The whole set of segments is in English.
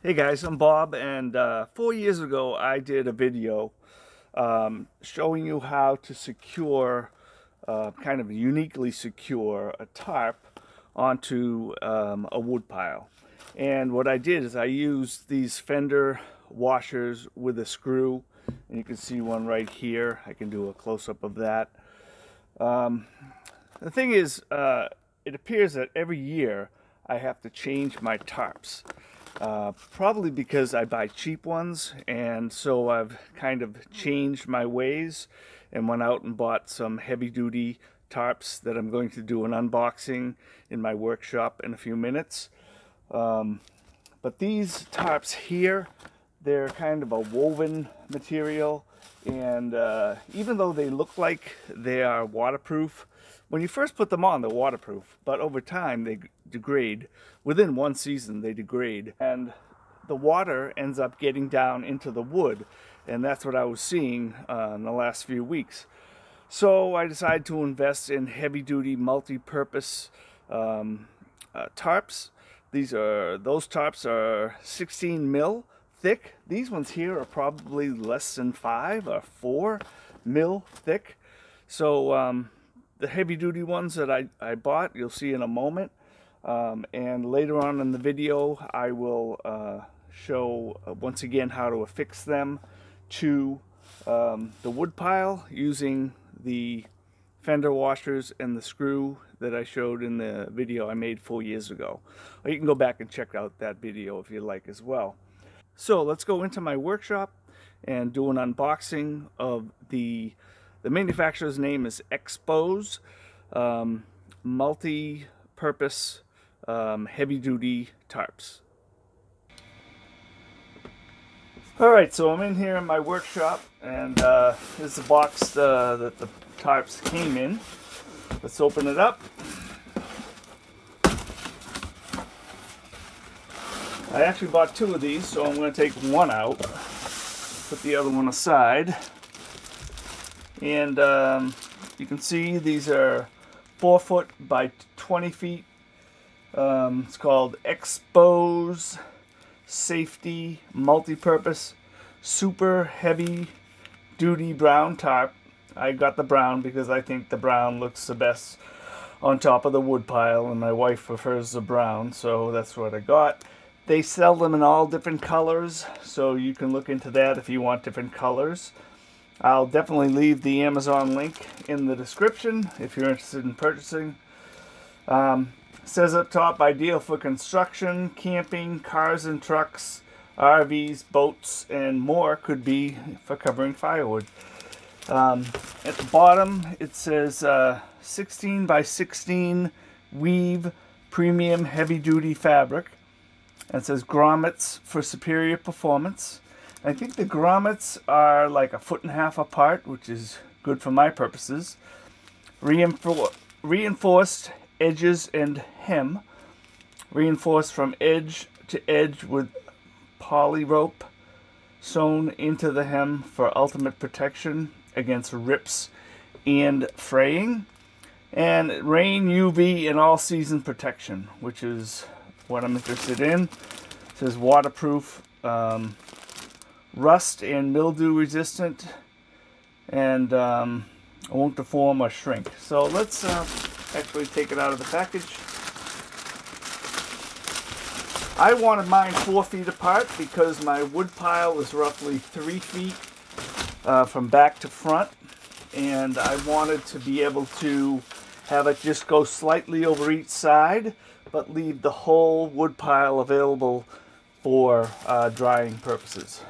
Hey guys, I'm Bob, and 4 years ago I did a video showing you how to secure, kind of uniquely secure a tarp onto a wood pile. And what I did is I used these fender washers with a screw, and you can see one right here. I can do a close-up of that. The thing is, it appears that every year I have to change my tarps. Probably because I buy cheap ones, and so I've kind of changed my ways and went out and bought some heavy-duty tarps that I'm going to do an unboxing in my workshop in a few minutes. But these tarps here, they're kind of a woven material, and even though they look like they are waterproof, when you first put them on, they're waterproof, but over time they degrade. Within one season they degrade, and the water ends up getting down into the wood, and that's what I was seeing in the last few weeks. So I decided to invest in heavy-duty multi-purpose tarps. Those tarps are 16 mil thick. These ones here are probably less than 5 or 4 mil thick. So the heavy-duty ones that I bought, you'll see in a moment. And later on in the video, I will show once again how to affix them to the wood pile using the fender washers and the screw that I showed in the video I made 4 years ago. Or you can go back and check out that video if you like as well. So let's go into my workshop and do an unboxing of the manufacturer's name is Xpose multi-purpose heavy-duty tarps. Alright, so I'm in here in my workshop, and here's the box that the tarps came in. Let's open it up. I actually bought 2 of these, so I'm going to take one out, put the other one aside. And you can see these are 4 foot by 20 feet. It's called Xpose Safety Multi-Purpose Super Heavy Duty Brown Tarp. I got the brown because I think the brown looks the best on top of the wood pile, and my wife prefers the brown, so that's what I got. They sell them in all different colors, so you can look into that if you want different colors. I'll definitely leave the Amazon link in the description if you're interested in purchasing. It says up top, ideal for construction, camping, cars and trucks, RVs, boats, and more. Could be for covering firewood. At the bottom it says 16 by 16 weave premium heavy duty fabric. And it says grommets for superior performance. I think the grommets are like 1.5 feet apart, which is good for my purposes. Reinforced edges and hem. Reinforced from edge to edge with poly rope sewn into the hem for ultimate protection against rips and fraying. And rain, UV, and all season protection, which is what I'm interested in. It says waterproof, rust and mildew resistant, and won't deform or shrink. So let's actually take it out of the package. I wanted mine 4 feet apart because my wood pile is roughly 3 feet from back to front, and I wanted to be able to have it just go slightly over each side but leave the whole wood pile available for drying purposes.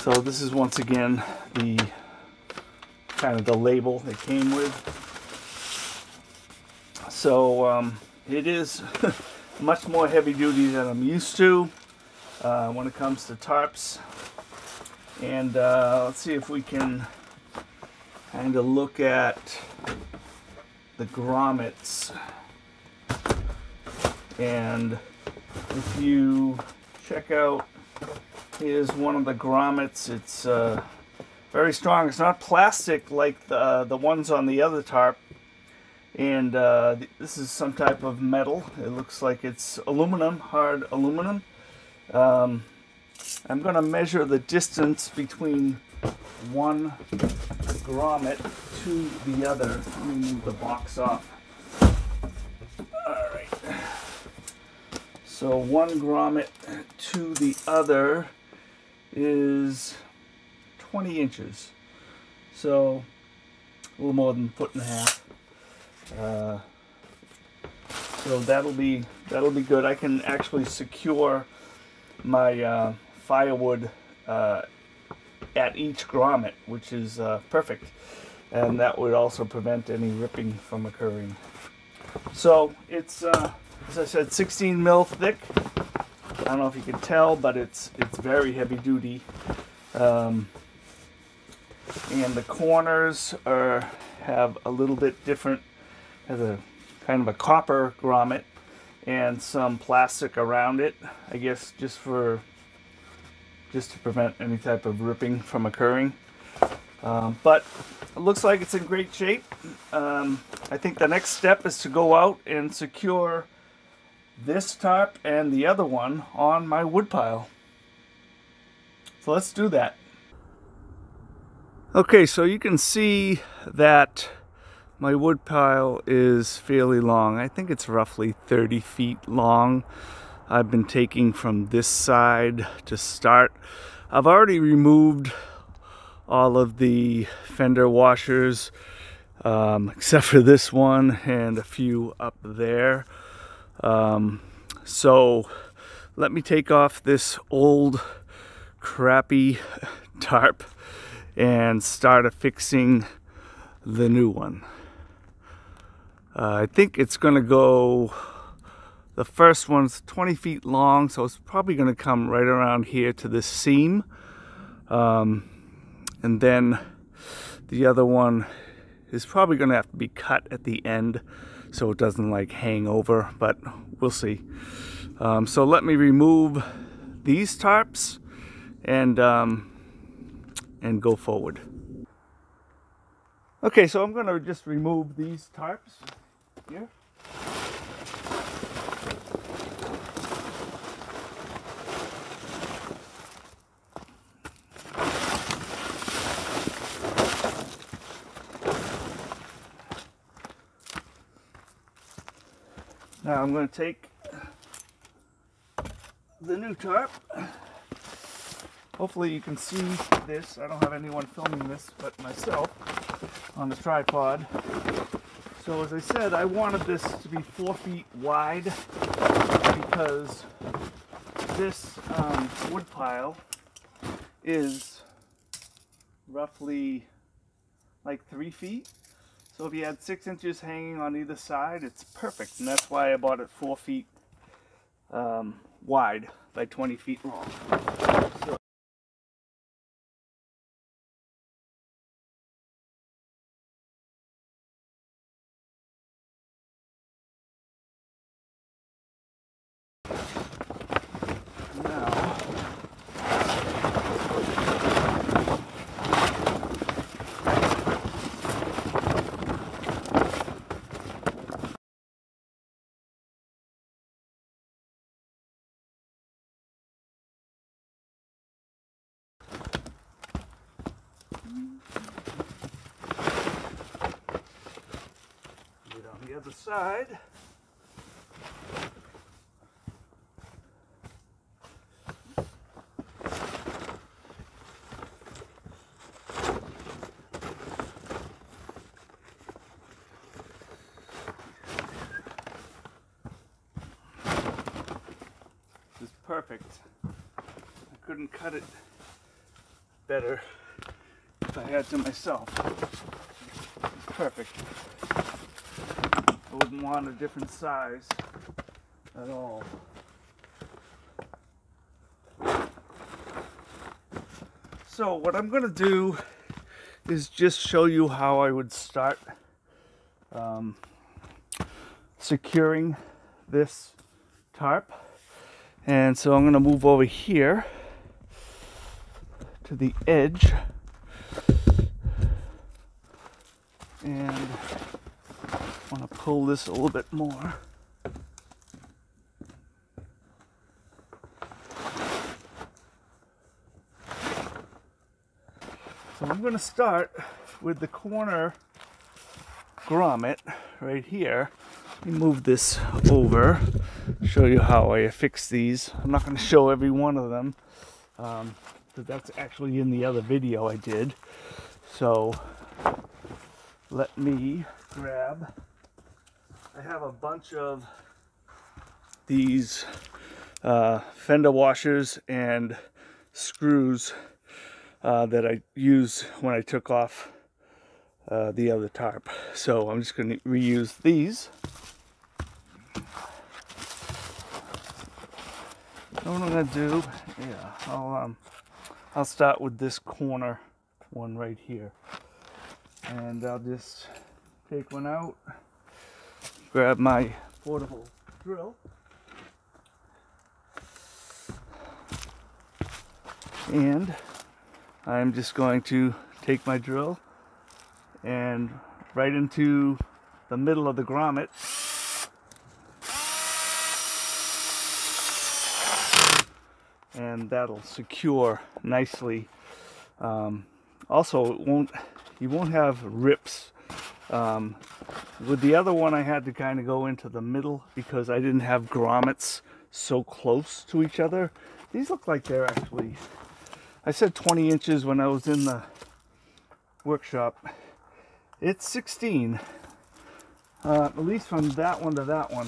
So this is once again the kind of the label it came with. So it is much more heavy duty than I'm used to when it comes to tarps. And let's see if we can kind of look at the grommets. And if you check out, here's one of the grommets. It's very strong. It's not plastic like the ones on the other tarp. And this is some type of metal. It looks like it's aluminum, hard aluminum. I'm going to measure the distance between one grommet to the other. Let me move the box off. Alright. So one grommet to the other is 20 inches. So a little more than 1.5 feet. So that'll be good. I can actually secure my firewood at each grommet, which is perfect, and that would also prevent any ripping from occurring. So it's as I said, 16 mil thick. I don't know if you can tell, but it's very heavy duty. And the corners have a little bit different, has a kind of a copper grommet and some plastic around it, I guess just to prevent any type of ripping from occurring. But it looks like it's in great shape. I think the next step is to go out and secure this tarp and the other one on my woodpile. So let's do that. Okay, so you can see that my woodpile is fairly long. I think it's roughly 30 feet long. I've been taking from this side to start. I've already removed all of the fender washers, except for this one and a few up there. So let me take off this old crappy tarp and start affixing the new one. I think it's going to go, the first one's 20 feet long, so it's probably going to come right around here to this seam. And then the other one is probably going to have to be cut at the end so it doesn't like hang over, but we'll see. So let me remove these tarps and go forward. Okay, so I'm going to just remove these tarps here. Now I'm going to take the new tarp. Hopefully you can see this. I don't have anyone filming this but myself on the tripod. So as I said, I wanted this to be 4 feet wide because this wood pile is roughly like 3 feet. So if you had 6 inches hanging on either side, it's perfect. And that's why I bought it 4 feet wide by 20 feet long. So now, on the other side. This is perfect. I couldn't cut it better if I had to myself. It's perfect. I wouldn't want a different size at all. So what I'm going to do is just show you how I would start securing this tarp. And so I'm going to move over here to the edge and want to pull this a little bit more. So I'm going to start with the corner grommet right here. Let me move this over, show you how I affix these. I'm not going to show every one of them, because that's actually in the other video I did. So let me grab, I have a bunch of these fender washers and screws that I used when I took off the other tarp. So I'm just going to reuse these. So what I'm going to do, I'll start with this corner one right here. And I'll just take one out, grab my portable drill, and I'm just going to take my drill and right into the middle of the grommet. And that'll secure nicely. Also, you won't have rips. With the other one, I had to kind of go into the middle because I didn't have grommets so close to each other. These look like they're actually, I said 20 inches when I was in the workshop. It's 16, at least from that one to that one.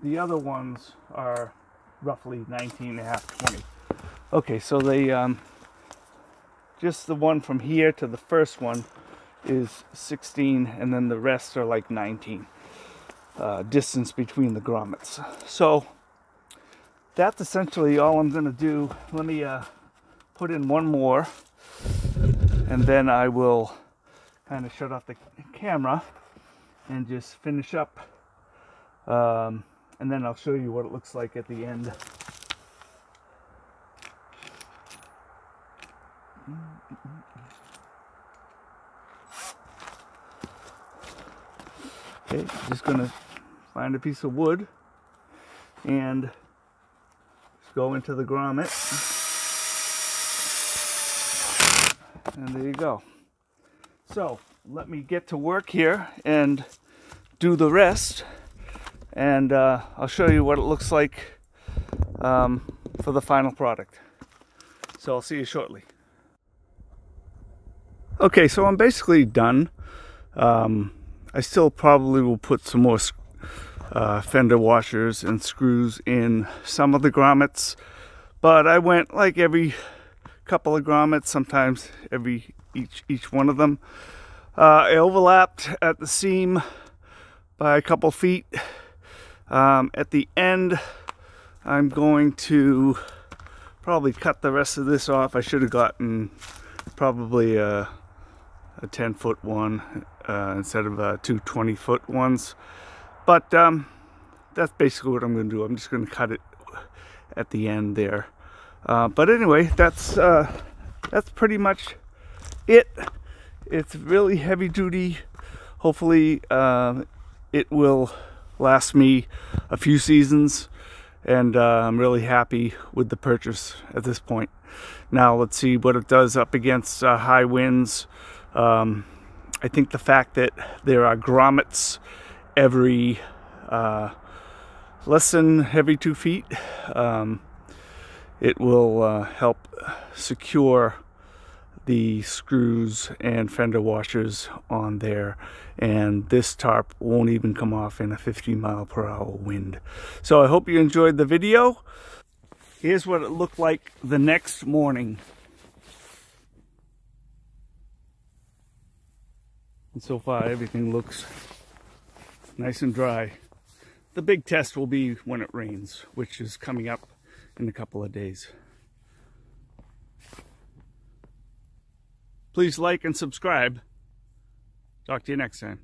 The other ones are roughly 19 and a half, 20. Okay, so they, just the one from here to the first one is 16, and then the rest are like 19, distance between the grommets. So that's essentially all I'm going to do. Let me put in one more, and then I will kind of shut off the camera and just finish up, and then I'll show you what it looks like at the end. Okay, just gonna find a piece of wood and just go into the grommet, and there you go. So let me get to work here and do the rest, and I'll show you what it looks like for the final product. So I'll see you shortly. Okay, so I'm basically done. I still probably will put some more fender washers and screws in some of the grommets, but I went like every couple of grommets, sometimes every each one of them. I overlapped at the seam by a couple feet. At the end, I'm going to probably cut the rest of this off. I should have gotten probably a 10-foot one instead of two 20-foot ones, but that's basically what I'm going to do. I'm just going to cut it at the end there. But anyway, that's pretty much it. It's really heavy duty. Hopefully it will last me a few seasons, and I'm really happy with the purchase at this point. Now let's see what it does up against high winds. I think the fact that there are grommets every less than every 2 feet, it will help secure the screws and fender washers on there, and this tarp won't even come off in a 50-mile-per-hour wind. So I hope you enjoyed the video. Here's what it looked like the next morning. And so far everything looks nice and dry. The big test will be when it rains, which is coming up in a couple of days. Please like and subscribe. Talk to you next time.